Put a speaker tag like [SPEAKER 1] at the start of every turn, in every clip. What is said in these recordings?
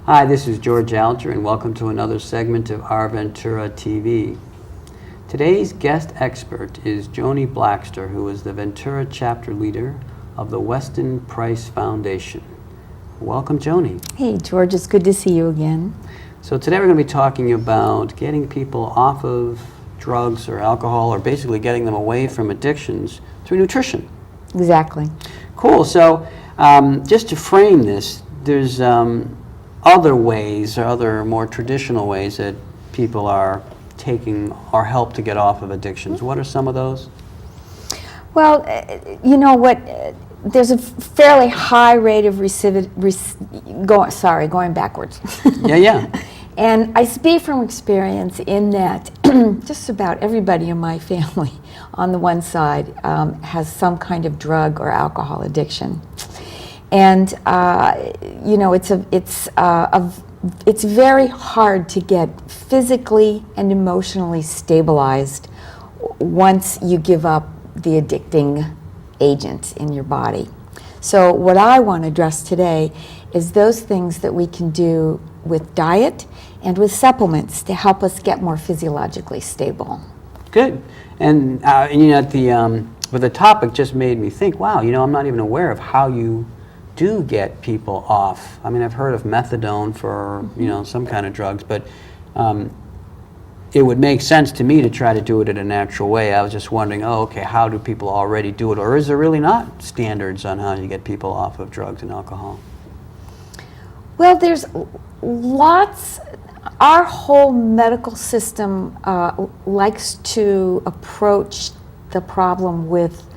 [SPEAKER 1] Hi, this is George Alger, and welcome to another segment of Our Ventura TV. Today's guest expert is Joni Blackster, who is the Ventura chapter leader of the Weston Price Foundation. Welcome, Joni.
[SPEAKER 2] Hey, George, it's good to see you again.
[SPEAKER 1] So today we're going to be talking about getting people off of drugs or alcohol, or basically getting them away from addictions through nutrition.
[SPEAKER 2] Exactly.
[SPEAKER 1] Cool. So just to frame this, there's other ways, or other more traditional ways that people are taking our help to get off of addictions. What are some of those?
[SPEAKER 2] Well, you know what? There's a fairly high rate of going backwards.
[SPEAKER 1] Yeah.
[SPEAKER 2] And I speak from experience in that just about everybody in my family on the one side has some kind of drug or alcohol addiction. And you know, it's very hard to get physically and emotionally stabilized once you give up the addicting agent in your body. So what I want to address today is those things that we can do with diet and with supplements to help us get more physiologically stable.
[SPEAKER 1] Good. And you know, the topic just made me think, wow, you know, I'm not even aware of how you do get people off. I mean, I've heard of methadone for, you know, some kind of drugs, but it would make sense to me to try to do it in a natural way. I was just wondering, oh, okay, how do people already do it? Or is there really not standards on how you get people off of drugs and alcohol?
[SPEAKER 2] Well, there's lots. Our whole medical system likes to approach the problem with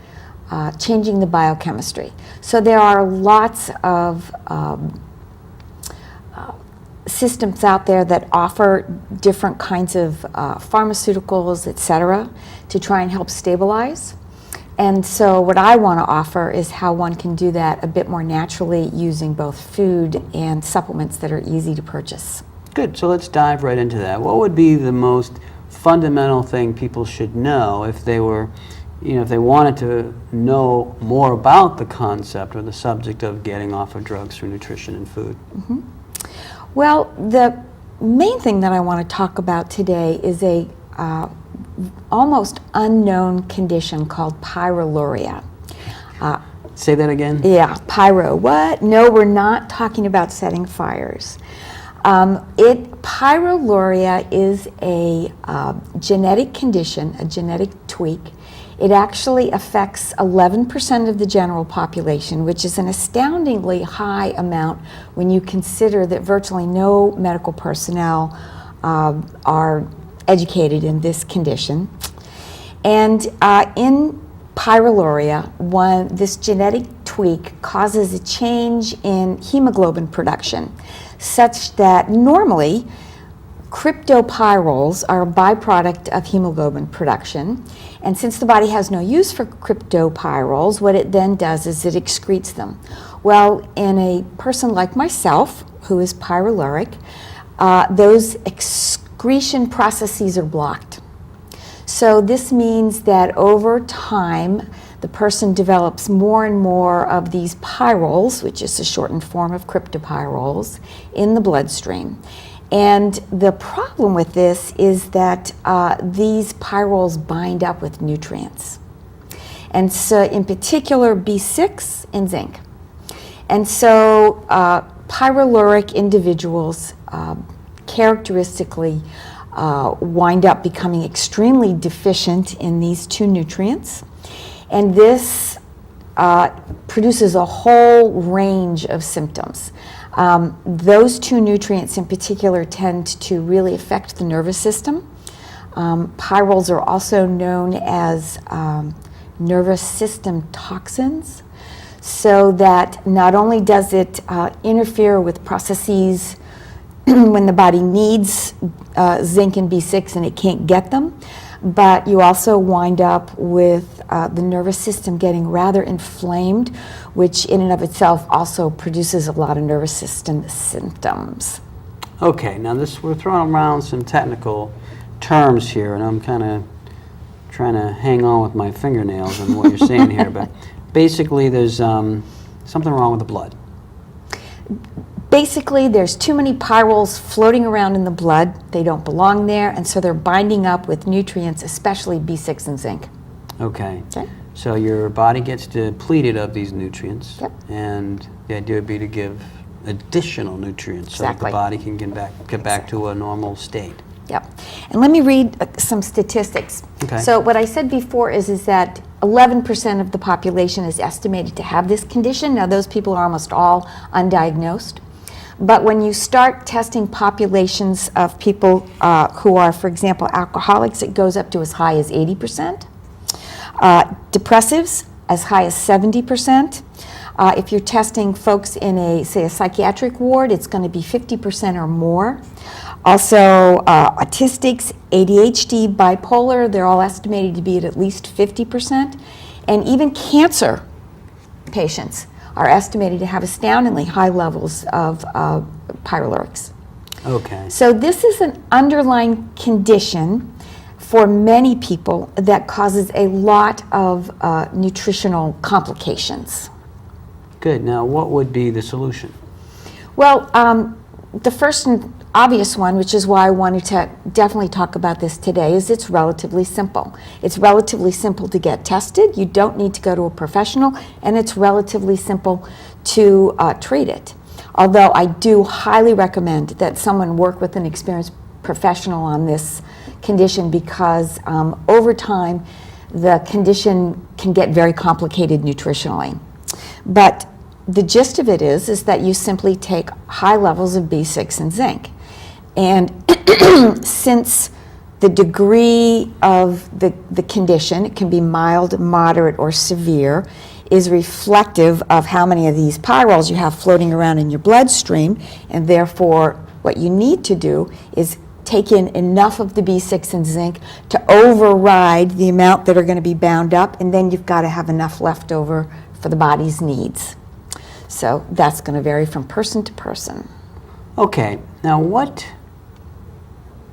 [SPEAKER 2] changing the biochemistry. So there are lots of systems out there that offer different kinds of pharmaceuticals, etc., to try and help stabilize. And so what I want to offer is how one can do that a bit more naturally using both food and supplements that are easy to purchase.
[SPEAKER 1] Good. So let's dive right into that. What would be the most fundamental thing people should know if they were, you know, if they wanted to know more about the concept or the subject of getting off of drugs through nutrition and food?
[SPEAKER 2] Mm-hmm. Well, the main thing that I want to talk about today is a almost unknown condition called pyroluria.
[SPEAKER 1] Say that again?
[SPEAKER 2] Yeah, pyro. What? No, we're not talking about setting fires. Pyroluria is a genetic condition, a genetic tweak. It actually affects 11% of the general population, which is an astoundingly high amount when you consider that virtually no medical personnel are educated in this condition. And in pyroluria, this genetic tweak causes a change in hemoglobin production, such that normally cryptopyrroles are a byproduct of hemoglobin production. And since the body has no use for cryptopyrroles, what it then does is it excretes them. Well, in a person like myself, who is pyroluria, those excretion processes are blocked. So this means that over time, the person develops more and more of these pyrroles, which is a shortened form of cryptopyrroles, in the bloodstream. And the problem with this is that these pyrroles bind up with nutrients. And so in particular, B6 and zinc. And so pyroluria individuals characteristically wind up becoming extremely deficient in these two nutrients. And this produces a whole range of symptoms. Those two nutrients in particular tend to really affect the nervous system. Pyrroles are also known as nervous system toxins, so that not only does it interfere with processes when the body needs zinc and B6 and it can't get them, but you also wind up with the nervous system getting rather inflamed, which in and of itself also produces a lot of nervous system symptoms.
[SPEAKER 1] Okay, now we're throwing around some technical terms here, and I'm kind of trying to hang on with my fingernails on what you're saying here, but basically there's something wrong with the blood.
[SPEAKER 2] Basically, there's too many pyrroles floating around in the blood. They don't belong there, and so they're binding up with nutrients, especially B6 and zinc.
[SPEAKER 1] Okay.
[SPEAKER 2] Okay.
[SPEAKER 1] So your body gets depleted of these nutrients.
[SPEAKER 2] Yep.
[SPEAKER 1] And the idea would be to give additional nutrients so that the
[SPEAKER 2] Exactly.
[SPEAKER 1] body can get back to a normal state.
[SPEAKER 2] Yep. And let me read some statistics.
[SPEAKER 1] Okay.
[SPEAKER 2] So what I said before is that 11% of the population is estimated to have this condition. Now, those people are almost all undiagnosed. But when you start testing populations of people who are, for example, alcoholics, it goes up to as high as 80%. Depressives, as high as 70%. If you're testing folks in a psychiatric ward, it's going to be 50% or more. Also, autistics, ADHD, bipolar, they're all estimated to be at least 50%. And even cancer patients are estimated to have astoundingly high levels of pyrolurex.
[SPEAKER 1] Okay.
[SPEAKER 2] So this is an underlying condition for many people that causes a lot of nutritional complications.
[SPEAKER 1] Good. Now, what would be the solution?
[SPEAKER 2] Well, the first and obvious one, which is why I wanted to definitely talk about this today, is it's relatively simple. It's relatively simple to get tested. You don't need to go to a professional, and it's relatively simple to treat it. Although I do highly recommend that someone work with an experienced professional on this condition, because over time the condition can get very complicated nutritionally. But the gist of it is that you simply take high levels of B6 and zinc. And since the degree of the condition, it can be mild, moderate, or severe, is reflective of how many of these pyrroles you have floating around in your bloodstream, and therefore what you need to do is take in enough of the B6 and zinc to override the amount that are going to be bound up, and then you've got to have enough left over for the body's needs. So that's going to vary from person to person.
[SPEAKER 1] Okay. Now, do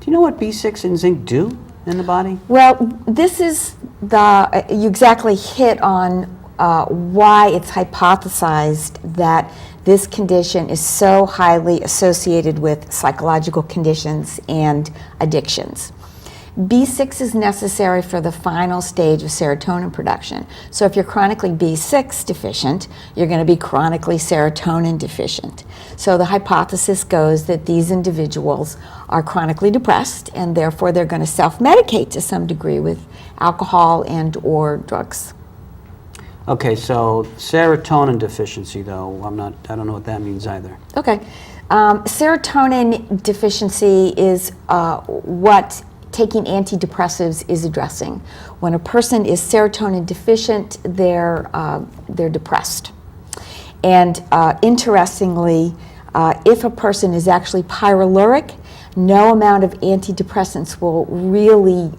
[SPEAKER 1] you know what B6 and zinc do in the body?
[SPEAKER 2] Well, this is you exactly hit on why it's hypothesized that this condition is so highly associated with psychological conditions and addictions. B6 is necessary for the final stage of serotonin production. So if you're chronically B6 deficient, you're going to be chronically serotonin deficient. So the hypothesis goes that these individuals are chronically depressed, and therefore they're going to self-medicate to some degree with alcohol and or drugs.
[SPEAKER 1] Okay, so serotonin deficiency, though, I don't know what that means either.
[SPEAKER 2] Okay. Serotonin deficiency is what taking antidepressives is addressing. When a person is serotonin deficient, they're depressed. And interestingly, if a person is actually pyroluric, no amount of antidepressants will really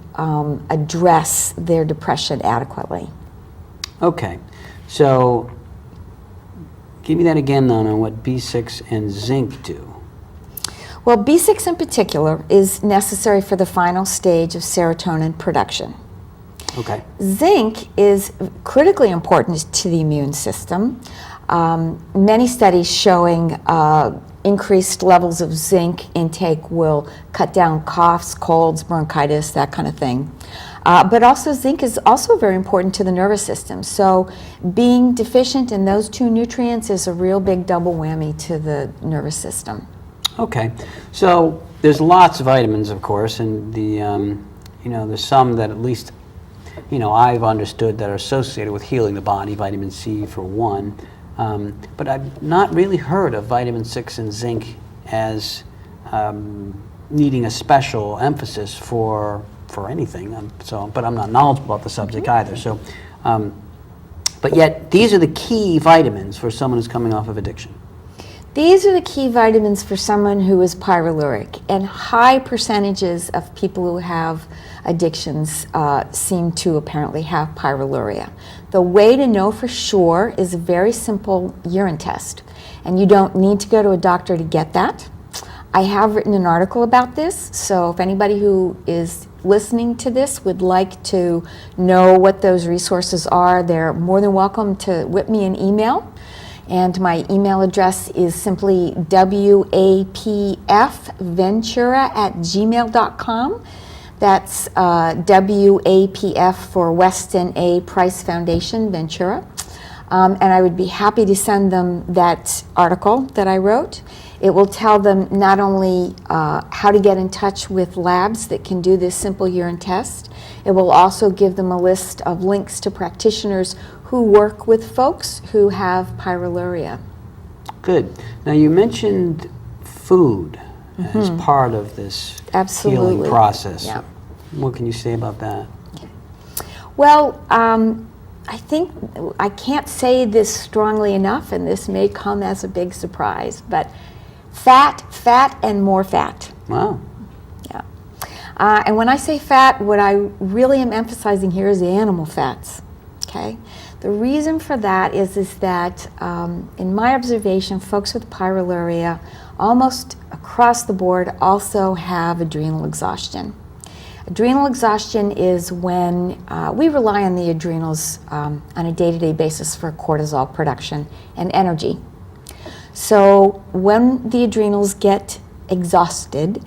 [SPEAKER 2] address their depression adequately.
[SPEAKER 1] Okay, so give me that again on what B6 and zinc do.
[SPEAKER 2] Well, B6 in particular is necessary for the final stage of serotonin production.
[SPEAKER 1] Okay.
[SPEAKER 2] Zinc is critically important to the immune system. Many studies showing increased levels of zinc intake will cut down coughs, colds, bronchitis, that kind of thing. But also zinc is also very important to the nervous system. So being deficient in those two nutrients is a real big double whammy to the nervous system.
[SPEAKER 1] Okay, so there's lots of vitamins, of course, and there's some that at least, I've understood that are associated with healing the body, vitamin C for one, but I've not really heard of vitamin 6 and zinc as needing a special emphasis for anything. But I'm not knowledgeable about the subject either. So, but yet these are the key vitamins for someone who's coming off of addiction.
[SPEAKER 2] These are the key vitamins for someone who is pyroluric, and high percentages of people who have addictions seem to apparently have pyroluria. The way to know for sure is a very simple urine test, and you don't need to go to a doctor to get that. I have written an article about this, so if anybody who is listening to this would like to know what those resources are, they're more than welcome to whip me an email. And my email address is simply wapfventura@gmail.com. That's WAPF for Weston A. Price Foundation, Ventura. And I would be happy to send them that article that I wrote. It will tell them not only how to get in touch with labs that can do this simple urine test, it will also give them a list of links to practitioners who work with folks who have pyroluria.
[SPEAKER 1] Good. Now, you mentioned food as part of this
[SPEAKER 2] Absolutely.
[SPEAKER 1] healing process.
[SPEAKER 2] Yeah.
[SPEAKER 1] What can you say about that?
[SPEAKER 2] Well, I think I can't say this strongly enough, and this may come as a big surprise, but fat, and more fat.
[SPEAKER 1] Wow.
[SPEAKER 2] Yeah. And when I say fat, what I really am emphasizing here is the animal fats. Okay. The reason for that is that in my observation, folks with pyroluria almost across the board also have adrenal exhaustion. Adrenal exhaustion is when we rely on the adrenals on a day-to-day basis for cortisol production and energy. So when the adrenals get exhausted,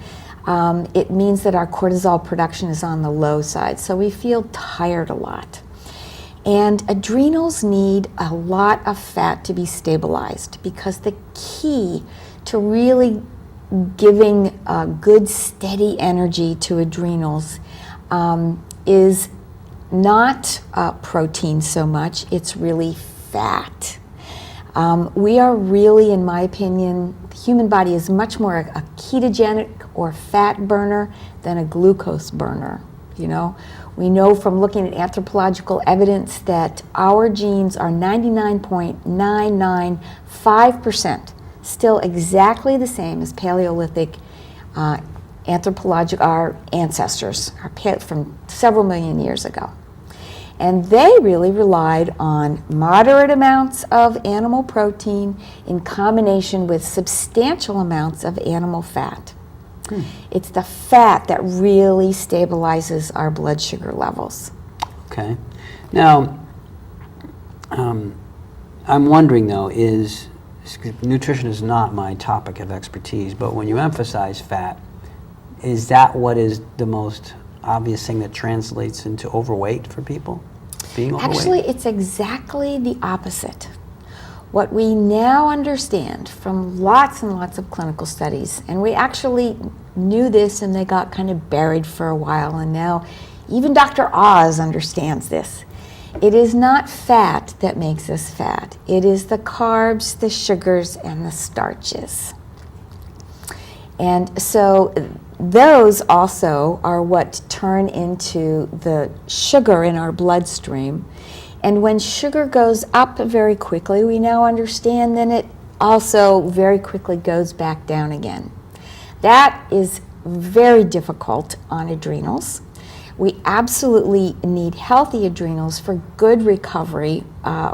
[SPEAKER 2] it means that our cortisol production is on the low side. So we feel tired a lot. And adrenals need a lot of fat to be stabilized, because the key to really giving good steady energy to adrenals is not protein so much, it's really fat. We are really, in my opinion, the human body is much more a ketogenic or fat burner than a glucose burner. You know, we know from looking at anthropological evidence that our genes are 99.995% still exactly the same as Paleolithic our ancestors from several million years ago. And they really relied on moderate amounts of animal protein in combination with substantial amounts of animal fat. It's the fat that really stabilizes our blood sugar levels.
[SPEAKER 1] Okay. Now, I'm wondering though, nutrition is not my topic of expertise, but when you emphasize fat, is that what is the most obvious thing that translates into overweight for people? Being overweight?
[SPEAKER 2] Actually, it's exactly the opposite. What we now understand from lots and lots of clinical studies, and we actually knew this and they got kind of buried for a while, and now even Dr. Oz understands this. It is not fat that makes us fat. It is the carbs, the sugars, and the starches. And so those also are what turn into the sugar in our bloodstream. And when sugar goes up very quickly, we now understand then it also very quickly goes back down again. That is very difficult on adrenals. We absolutely need healthy adrenals for good recovery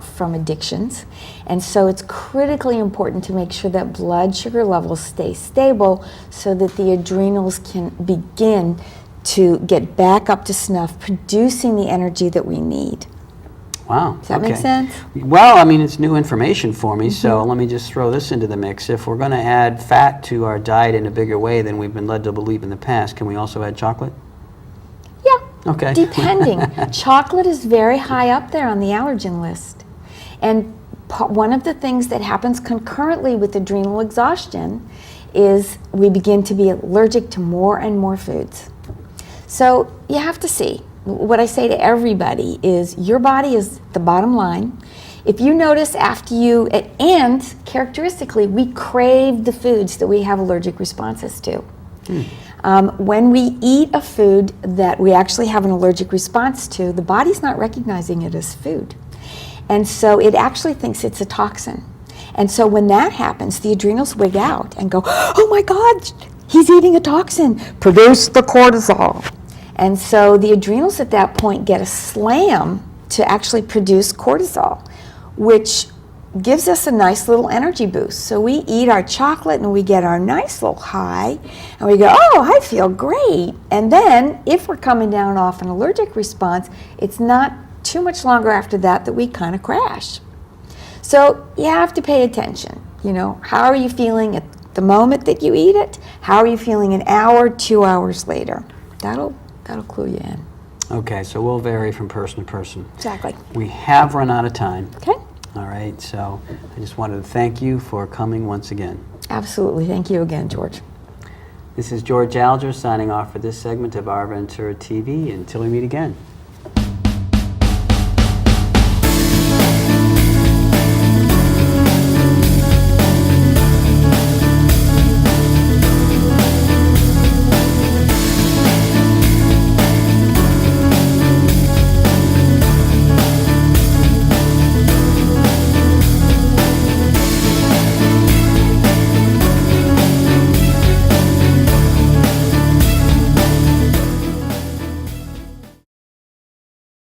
[SPEAKER 2] from addictions. And so it's critically important to make sure that blood sugar levels stay stable so that the adrenals can begin to get back up to snuff, producing the energy that we need.
[SPEAKER 1] Wow.
[SPEAKER 2] Does that make sense?
[SPEAKER 1] Well, I mean, it's new information for me, so let me just throw this into the mix. If we're going to add fat to our diet in a bigger way than we've been led to believe in the past, can we also add chocolate?
[SPEAKER 2] Yeah.
[SPEAKER 1] Okay.
[SPEAKER 2] Depending. Chocolate is very high up there on the allergen list. And one of the things that happens concurrently with adrenal exhaustion is we begin to be allergic to more and more foods. So you have to see. What I say to everybody is your body is the bottom line. If you notice after you, and characteristically, we crave the foods that we have allergic responses to. When we eat a food that we actually have an allergic response to, the body's not recognizing it as food. And so it actually thinks it's a toxin. And so when that happens, the adrenals wig out and go, oh my God, he's eating a toxin, produce the cortisol. And so the adrenals at that point get a slam to actually produce cortisol, which gives us a nice little energy boost. So we eat our chocolate and we get our nice little high and we go, oh, I feel great. And then if we're coming down off an allergic response, it's not too much longer after that that we kind of crash. So you have to pay attention. How are you feeling at the moment that you eat it? How are you feeling an hour, 2 hours later? That'll clue you in.
[SPEAKER 1] Okay, so we'll vary from person to person.
[SPEAKER 2] Exactly.
[SPEAKER 1] We have run out of time.
[SPEAKER 2] Okay.
[SPEAKER 1] All right, so I just wanted to thank you for coming once again.
[SPEAKER 2] Absolutely. Thank you again, George.
[SPEAKER 1] This is George Alger signing off for this segment of Our Ventura TV. Until we meet again.